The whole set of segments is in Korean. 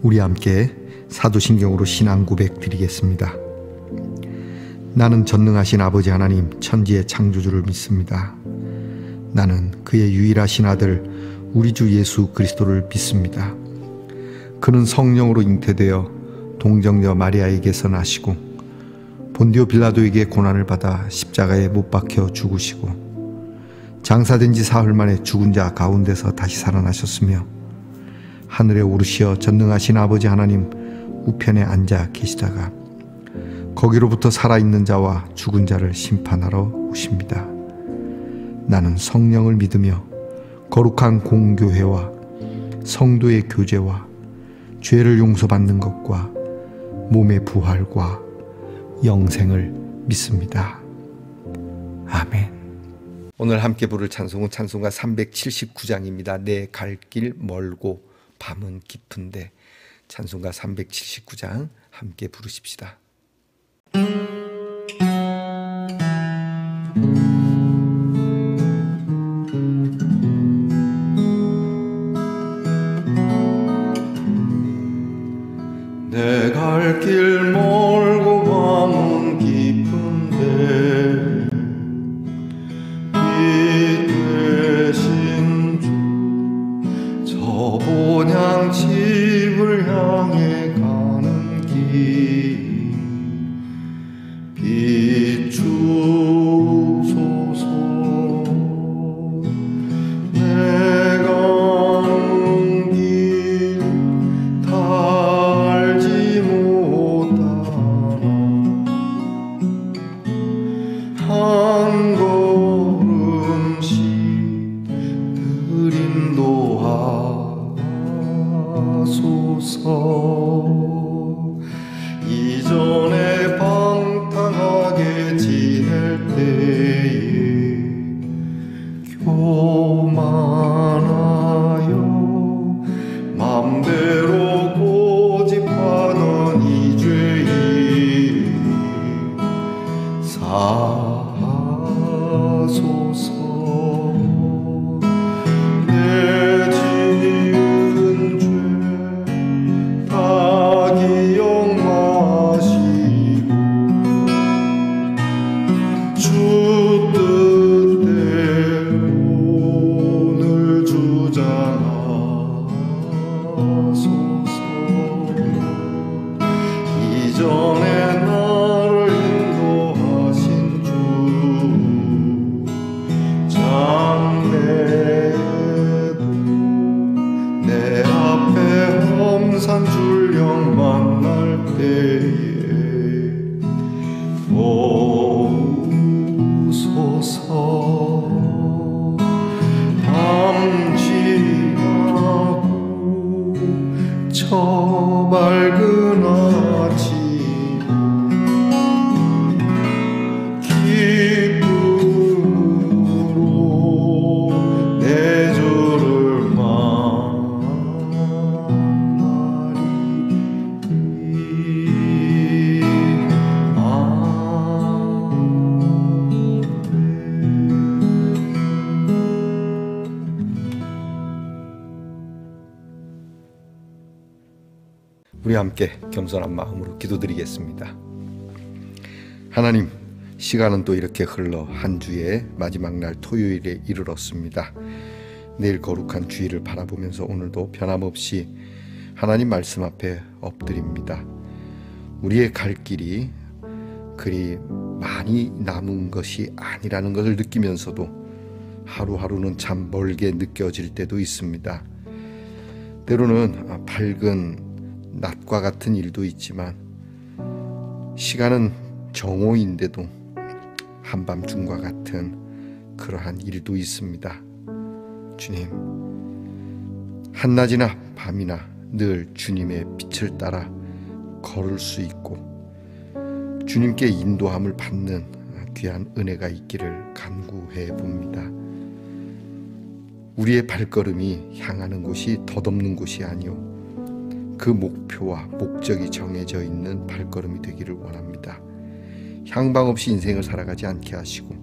우리 함께 사도신경으로 신앙 고백 드리겠습니다. 나는 전능하신 아버지 하나님 천지의 창조주를 믿습니다. 나는 그의 유일하신 아들 우리 주 예수 그리스도를 믿습니다. 그는 성령으로 잉태되어 동정녀 마리아에게서 나시고 본디오 빌라도에게 고난을 받아 십자가에 못 박혀 죽으시고 장사된 지 사흘 만에 죽은 자 가운데서 다시 살아나셨으며 하늘에 오르시어 전능하신 아버지 하나님 우편에 앉아 계시다가 거기로부터 살아있는 자와 죽은 자를 심판하러 오십니다. 나는 성령을 믿으며 거룩한 공교회와 성도의 교제와 죄를 용서받는 것과 몸의 부활과 영생을 믿습니다. 아멘. 오늘 함께 부를 찬송은 찬송가 379장입니다. 내 갈 길 멀고 밤은 깊은데. 찬송가 379장 함께 부르십시다. 내 갈 길 멀고 밤은 깊은데 빛 되신 주 저 본향 집을 향해 가는 길 비추소서. 내가 가는 길 다 알지 못하나 한 걸음씩 늘 인도하소서. 이전에 방탕하게 지낼 때에 교만하여 맘대로 고집하던 이 죄에 사하소서. 내 지은 죄 다 기억나시고 주 뜻대로 늘 주장하소서. 이전에 나를 인도하신 주 장래에도 내 앞에 험산 줄령 만날 때에 도우소서. 밤 지나고 저 밝은 아침 기쁨으로 내 주를 우리 함께 겸손한 마음으로 기도드리겠습니다. 하나님, 시간은 또 이렇게 흘러 한 주의 마지막 날 토요일에 이르렀습니다. 내일 거룩한 주일을 바라보면서 오늘도 변함없이 하나님 말씀 앞에 엎드립니다. 우리의 갈 길이 그리 많이 남은 것이 아니라는 것을 느끼면서도 하루하루는 참 멀게 느껴질 때도 있습니다. 때로는 밝은 낮과 같은 일도 있지만 시간은 정오인데도 한밤중과 같은 그러한 일도 있습니다. 주님, 한낮이나 밤이나 늘 주님의 빛을 따라 걸을 수 있고 주님께 인도함을 받는 귀한 은혜가 있기를 간구해 봅니다. 우리의 발걸음이 향하는 곳이 덧없는 곳이 아니오 그 목표와 목적이 정해져 있는 발걸음이 되기를 원합니다. 향방 없이 인생을 살아가지 않게 하시고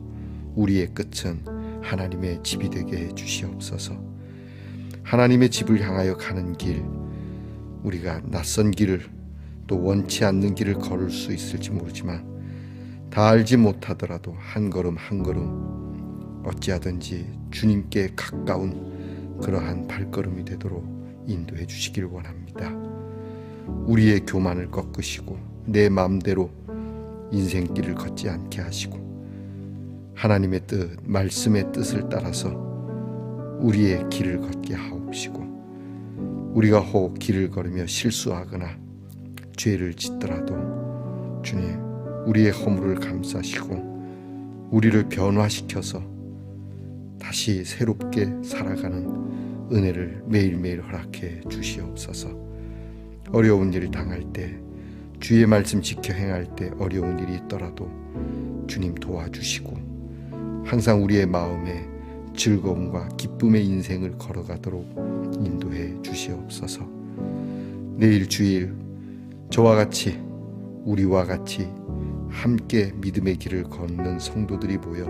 우리의 끝은 하나님의 집이 되게 해 주시옵소서. 하나님의 집을 향하여 가는 길 우리가 낯선 길을 또 원치 않는 길을 걸을 수 있을지 모르지만 다 알지 못하더라도 한 걸음 한 걸음 어찌하든지 주님께 가까운 그러한 발걸음이 되도록 인도해 주시길 원합니다. 우리의 교만을 꺾으시고 내 마음대로 인생길을 걷지 않게 하시고 하나님의 뜻, 말씀의 뜻을 따라서 우리의 길을 걷게 하옵시고 우리가 혹 길을 걸으며 실수하거나 죄를 짓더라도 주님 우리의 허물을 감싸시고 우리를 변화시켜서 다시 새롭게 살아가는 은혜를 매일매일 허락해 주시옵소서. 어려운 일을 당할 때 주의 말씀 지켜 행할 때 어려운 일이 있더라도 주님 도와주시고 항상 우리의 마음에 즐거움과 기쁨의 인생을 걸어가도록 인도해 주시옵소서. 내일 주일 저와 같이 우리와 같이 함께 믿음의 길을 걷는 성도들이 모여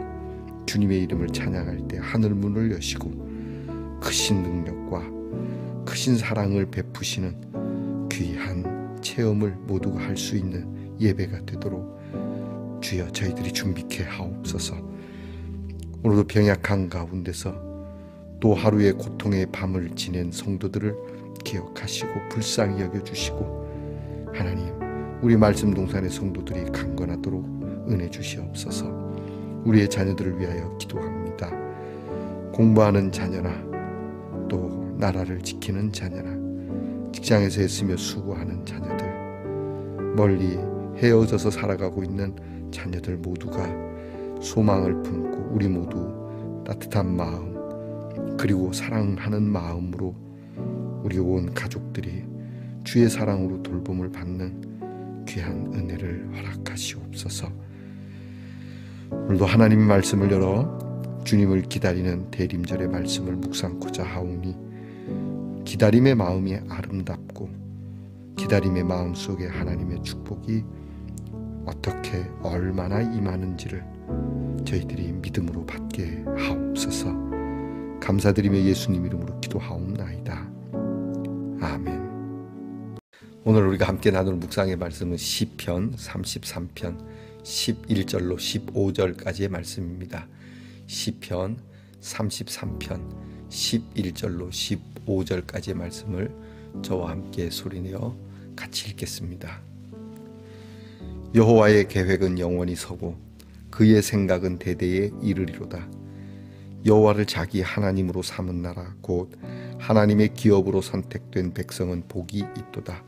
주님의 이름을 찬양할 때 하늘 문을 여시고 크신 능력과 크신 사랑을 베푸시는 귀한 체험을 모두가 할 수 있는 예배가 되도록 주여 저희들이 준비케 하옵소서. 오늘도 병약한 가운데서 또 하루의 고통의 밤을 지낸 성도들을 기억하시고 불쌍히 여겨주시고 하나님 우리 말씀 동산의 성도들이 강건하도록 은혜 주시옵소서. 우리의 자녀들을 위하여 기도합니다. 공부하는 자녀나 또 나라를 지키는 자녀나 직장에서 애쓰며 수고하는 자녀들 멀리 헤어져서 살아가고 있는 자녀들 모두가 소망을 품고 우리 모두 따뜻한 마음 그리고 사랑하는 마음으로 우리 온 가족들이 주의 사랑으로 돌봄을 받는 귀한 은혜를 허락하시옵소서. 오늘도 하나님의 말씀을 열어 주님을 기다리는 대림절의 말씀을 묵상코자 하오니 기다림의 마음이 아름답고 기다림의 마음 속에 하나님의 축복이 어떻게 얼마나 임하는지를 저희들이 믿음으로 받게 하옵소서. 감사드리며 예수님 이름으로 기도하옵나이다. 아멘. 오늘 우리가 함께 나눌 묵상의 말씀은 시편 33편 11절로 15절까지의 말씀입니다. 시편 33편 11절로 15절까지의 말씀을 저와 함께 소리내어 같이 읽겠습니다. 여호와의 계획은 영원히 서고 그의 생각은 대대에 이르리로다. 여호와를 자기 하나님으로 삼은 나라 곧 하나님의 기업으로 선택된 백성은 복이 있도다.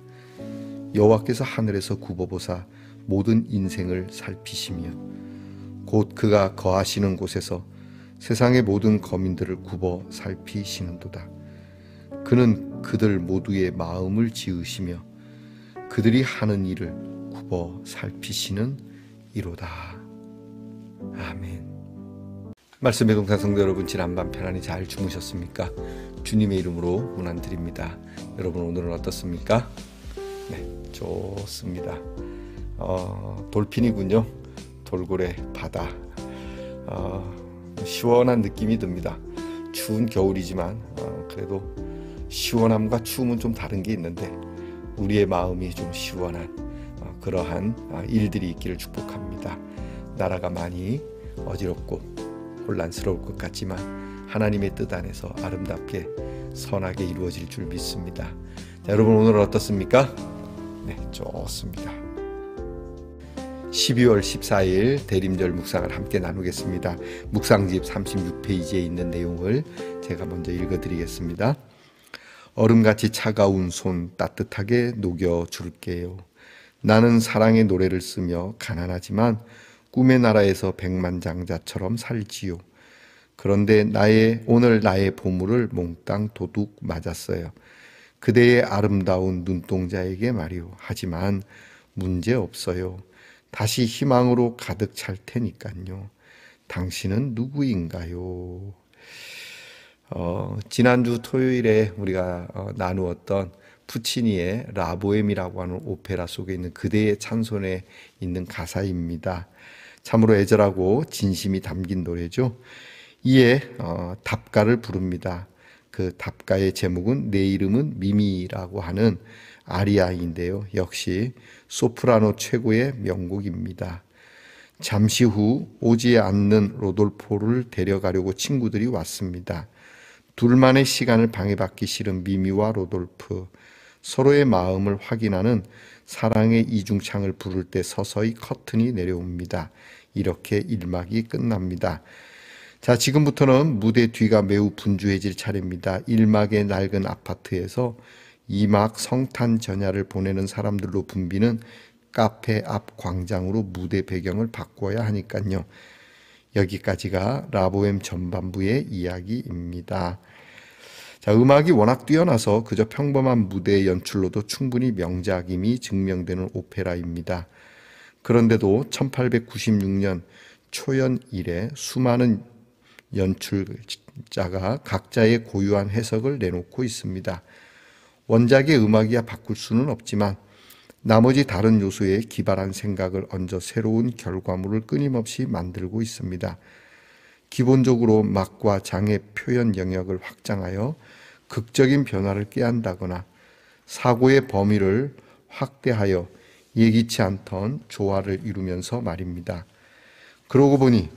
여호와께서 하늘에서 굽어보사 모든 인생을 살피시며 곧 그가 거하시는 곳에서 세상의 모든 거민들을 굽어 살피시는도다. 그는 그들 모두의 마음을 지으시며 그들이 하는 일을 굽어 살피시는 이로다. 아멘. 말씀의 동산 성도 여러분, 지난밤 편안히 잘 주무셨습니까? 주님의 이름으로 문안드립니다. 여러분 오늘은 어떻습니까? 네, 좋습니다. 돌핀이군요. 돌고래 바다. 시원한 느낌이 듭니다. 추운 겨울이지만 그래도 시원함과 추움은 좀 다른 게 있는데 우리의 마음이 좀 시원한 그러한 일들이 있기를 축복합니다. 나라가 많이 어지럽고 혼란스러울 것 같지만 하나님의 뜻 안에서 아름답게 선하게 이루어질 줄 믿습니다. 자, 여러분 오늘은 어떻습니까? 네, 좋습니다. 12월 14일 대림절 묵상을 함께 나누겠습니다. 묵상집 36페이지에 있는 내용을 제가 먼저 읽어드리겠습니다. 얼음같이 차가운 손 따뜻하게 녹여줄게요. 나는 사랑의 노래를 쓰며 가난하지만 꿈의 나라에서 백만장자처럼 살지요. 그런데 오늘 나의 보물을 몽땅 도둑 맞았어요. 그대의 아름다운 눈동자에게 말이요. 하지만 문제 없어요. 다시 희망으로 가득 찰 테니까요. 당신은 누구인가요? 지난주 토요일에 우리가 나누었던 푸치니의 라보엠이라고 하는 오페라 속에 있는 그대의 찬송에 있는 가사입니다. 참으로 애절하고 진심이 담긴 노래죠. 이에 답가를 부릅니다. 그 답가의 제목은 내 이름은 미미라고 하는 아리아인데요. 역시 소프라노 최고의 명곡입니다. 잠시 후 오지 않는 로돌포를 데려가려고 친구들이 왔습니다. 둘만의 시간을 방해받기 싫은 미미와 로돌프, 서로의 마음을 확인하는 사랑의 이중창을 부를 때 서서히 커튼이 내려옵니다. 이렇게 1막이 끝납니다. 자, 지금부터는 무대 뒤가 매우 분주해질 차례입니다. 1막의 낡은 아파트에서 2막 성탄 전야를 보내는 사람들로 붐비는 카페 앞 광장으로 무대 배경을 바꿔야 하니까요. 여기까지가 라보엠 전반부의 이야기입니다. 자, 음악이 워낙 뛰어나서 그저 평범한 무대 연출로도 충분히 명작임이 증명되는 오페라입니다. 그런데도 1896년 초연 이래 수많은 연출자가 각자의 고유한 해석을 내놓고 있습니다. 원작의 음악이야 바꿀 수는 없지만 나머지 다른 요소에 기발한 생각을 얹어 새로운 결과물을 끊임없이 만들고 있습니다. 기본적으로 막과 장의 표현 영역을 확장하여 극적인 변화를 꾀한다거나 사고의 범위를 확대하여 예기치 않던 조화를 이루면서 말입니다. 그러고 보니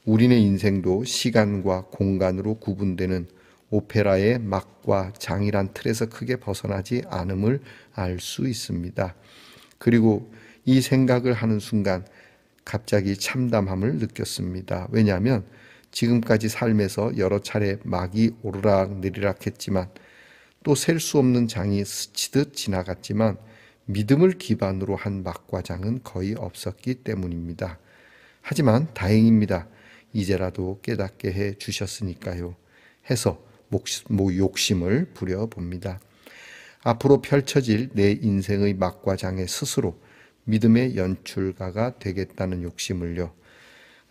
우리네 인생도 시간과 공간으로 구분되는 오페라의 막과 장이란 틀에서 크게 벗어나지 않음을 알 수 있습니다. 그리고 이 생각을 하는 순간 갑자기 참담함을 느꼈습니다. 왜냐하면 지금까지 삶에서 여러 차례 막이 오르락 내리락 했지만 또 셀 수 없는 장이 스치듯 지나갔지만 믿음을 기반으로 한 막과 장은 거의 없었기 때문입니다. 하지만 다행입니다. 이제라도 깨닫게 해 주셨으니까요. 해서 욕심을 부려봅니다. 앞으로 펼쳐질 내 인생의 막과 장에 스스로 믿음의 연출가가 되겠다는 욕심을요.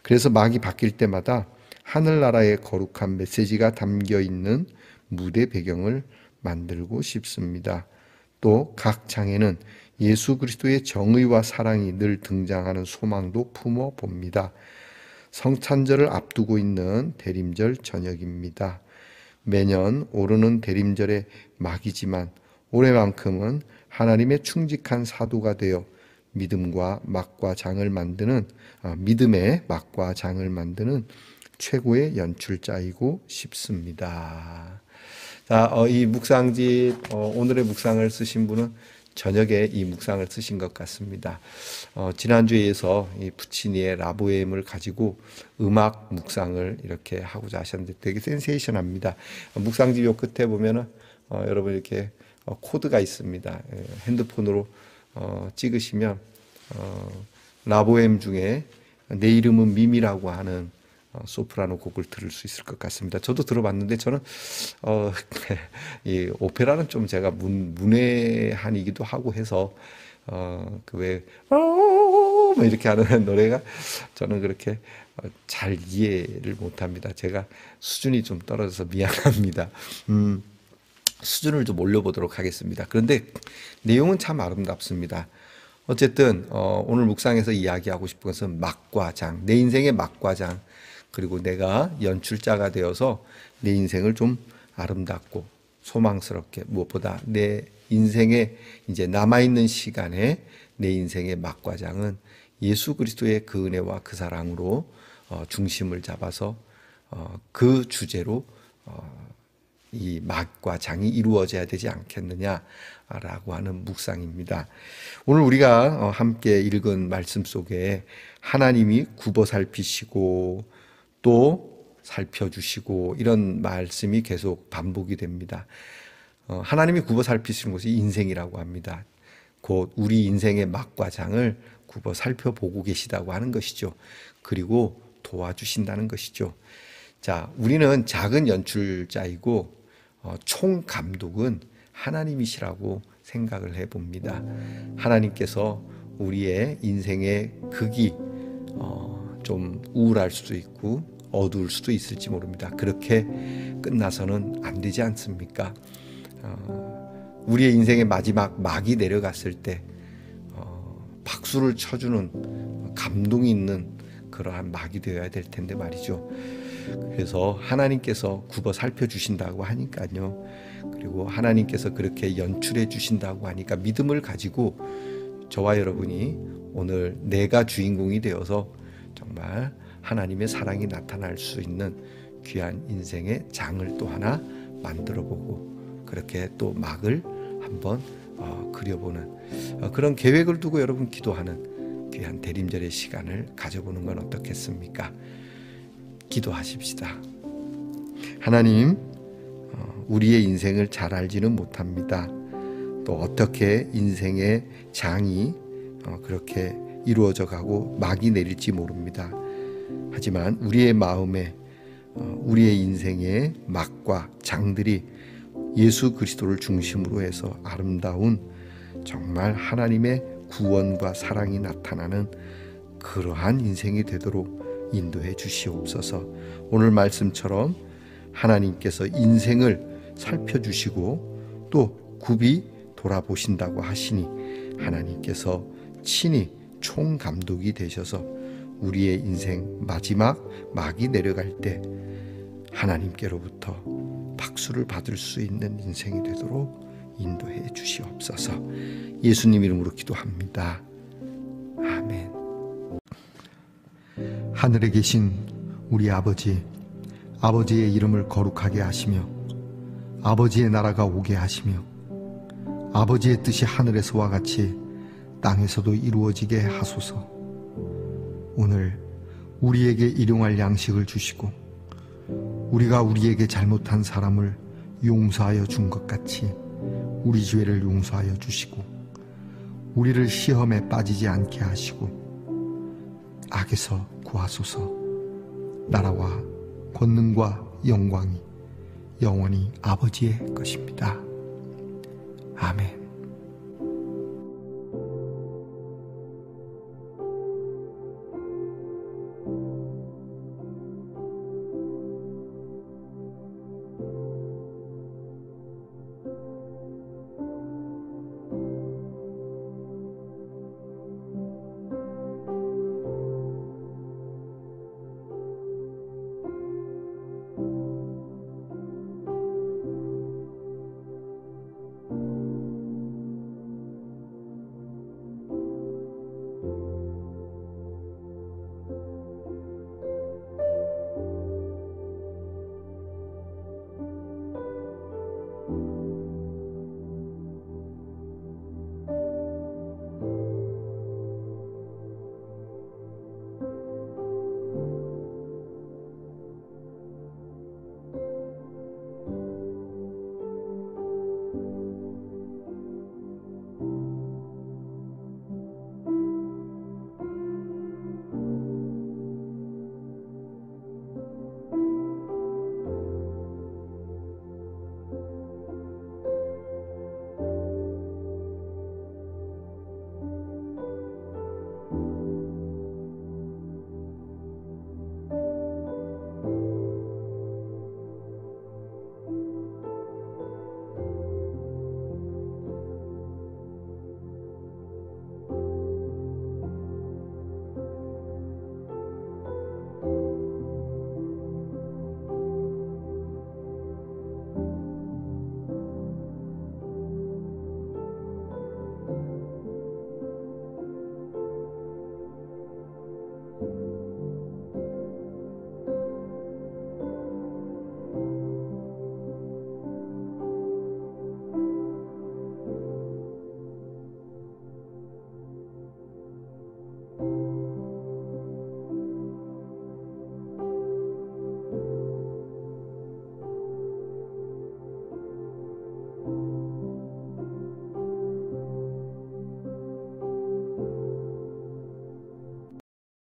그래서 막이 바뀔 때마다 하늘나라의 거룩한 메시지가 담겨있는 무대 배경을 만들고 싶습니다. 또 각 장에는 예수 그리스도의 정의와 사랑이 늘 등장하는 소망도 품어봅니다. 성탄절을 앞두고 있는 대림절 저녁입니다. 매년 오르는 대림절의 막이지만 올해만큼은 하나님의 충직한 사도가 되어 믿음의 막과 장을 만드는 최고의 연출자이고 싶습니다. 자, 이 묵상집 오늘의 묵상을 쓰신 분은 저녁에 이 묵상을 쓰신 것 같습니다. 지난주에 이어서 이 푸치니의 라보엠을 가지고 음악 묵상을 이렇게 하고자 하셨는데 되게 센세이션합니다. 묵상집 요 끝에 보면은 여러분 이렇게 코드가 있습니다. 핸드폰으로 찍으시면 라보엠 중에 내 이름은 미미라고 하는 소프라노 곡을 들을 수 있을 것 같습니다. 저도 들어봤는데 저는 이 오페라는 좀 제가 문외한이기도 하고 해서 그왜 뭐 이렇게 하는 노래가 저는 그렇게 잘 이해를 못합니다. 제가 수준이 좀 떨어져서 미안합니다. 수준을 좀 올려보도록 하겠습니다. 그런데 내용은 참 아름답습니다. 어쨌든 오늘 묵상에서 이야기하고 싶은 것은 막과 장, 내 인생의 막과 장, 그리고 내가 연출자가 되어서 내 인생을 좀 아름답고 소망스럽게 무엇보다 내 인생에 이제 남아있는 시간에 내 인생의 막과 장은 예수 그리스도의 그 은혜와 그 사랑으로 중심을 잡아서 그 주제로 이 막과 장이 이루어져야 되지 않겠느냐라고 하는 묵상입니다. 오늘 우리가 함께 읽은 말씀 속에 하나님이 굽어 살피시고 또 살펴주시고 이런 말씀이 계속 반복이 됩니다. 하나님이 굽어 살피시는 것이 인생이라고 합니다. 곧 우리 인생의 막과 장을 굽어 살펴보고 계시다고 하는 것이죠. 그리고 도와주신다는 것이죠. 자, 우리는 작은 연출자이고 총 감독은 하나님이시라고 생각을 해봅니다. 하나님께서 우리의 인생의 극이 좀 우울할 수도 있고 어두울 수도 있을지 모릅니다. 그렇게 끝나서는 안 되지 않습니까? 우리의 인생의 마지막 막이 내려갔을 때 박수를 쳐주는 감동이 있는 그러한 막이 되어야 될 텐데 말이죠. 그래서 하나님께서 굽어 살펴주신다고 하니까요. 그리고 하나님께서 그렇게 연출해 주신다고 하니까 믿음을 가지고 저와 여러분이 오늘 내가 주인공이 되어서 정말 하나님의 사랑이 나타날 수 있는 귀한 인생의 장을 또 하나 만들어보고 그렇게 또 막을 한번 그려보는 그런 계획을 두고 여러분 기도하는 귀한 대림절의 시간을 가져보는 건 어떻겠습니까? 기도하십시다. 하나님, 우리의 인생을 잘 알지는 못합니다. 또 어떻게 인생의 장이 그렇게 이루어져 가고 막이 내릴지 모릅니다. 하지만 우리의 마음에 우리의 인생의 막과 장들이 예수 그리스도를 중심으로 해서 아름다운 정말 하나님의 구원과 사랑이 나타나는 그러한 인생이 되도록 인도해 주시옵소서. 오늘 말씀처럼 하나님께서 인생을 살펴주시고 또 굽이 돌아보신다고 하시니 하나님께서 친히 총감독이 되셔서 우리의 인생 마지막 막이 내려갈 때 하나님께로부터 박수를 받을 수 있는 인생이 되도록 인도해 주시옵소서. 예수님 이름으로 기도합니다. 아멘. 하늘에 계신 우리 아버지, 아버지의 이름을 거룩하게 하시며 아버지의 나라가 오게 하시며 아버지의 뜻이 하늘에서와 같이 땅에서도 이루어지게 하소서. 오늘 우리에게 일용할 양식을 주시고 우리가 우리에게 잘못한 사람을 용서하여 준 것 같이 우리 죄를 용서하여 주시고 우리를 시험에 빠지지 않게 하시고 악에서 구하소서. 나라와 권능과 영광이 영원히 아버지의 것입니다. 아멘.